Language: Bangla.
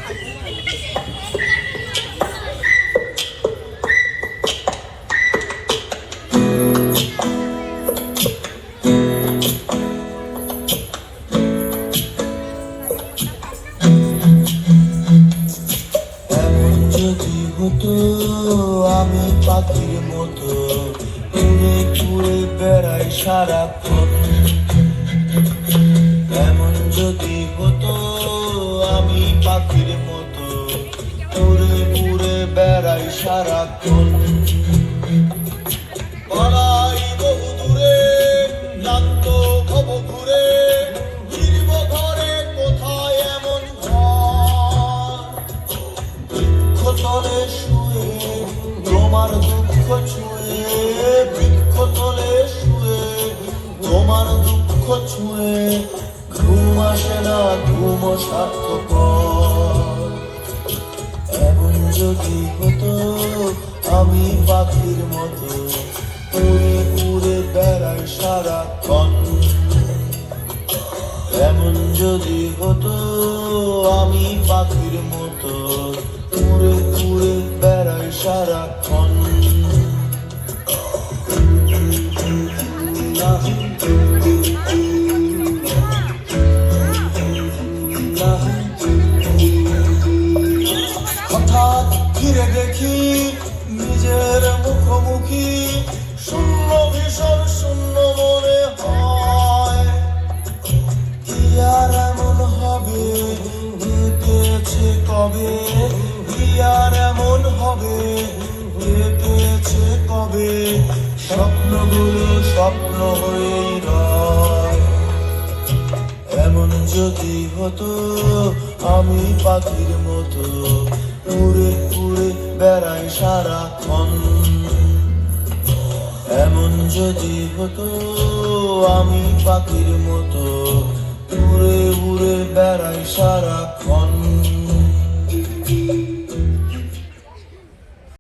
আমি পাখির মতো উড়ে ঘুরে বেড়াই সারাক্ষণ। এমন যদি হতো আমি পাখির মতো উড়ে ঘুরে বেড়াই সারাক্ষণ। পালাই বহু দূরে ক্লান্ত হব ঘুরে, ফিরব ঘরে কোথায় এমন ঘর। বৃক্ষতলে শুয়ে তোমার দুঃখ ছুঁয়ে, বৃক্ষতলে শুয়ে তোমার দুঃখ ছুঁয়ে, ঘুম আসে না ঘুম স্বার্থপর। এমন যদি হতো আমি পাখির মতো উড়ে উড়ে বেড়াই সারাক্ষণ। এমন যদি হতো আমি পাখির মতো উড়ে উড়ে বেড়াই সারাক্ষণ। হঠাৎ ফিরে দেখি নিজের মুখোমুখি, শূন্য ভীষণ শূন্য মনে হয়। কি আর এমন হবে যে পেয়েছে কবে, কি আর এমন হবে যে পেয়েছে কবে, স্বপ্নগুলো স্বপ্ন হয়েই রয়। এমন যদি হতো আমি পাখির মতো উড়ে উড়ে বেড়াই সারাক্ষণ। এমন যদি হতো আমি পাখির মতো উড়ে উড়ে বেড়াই সারাক্ষণ।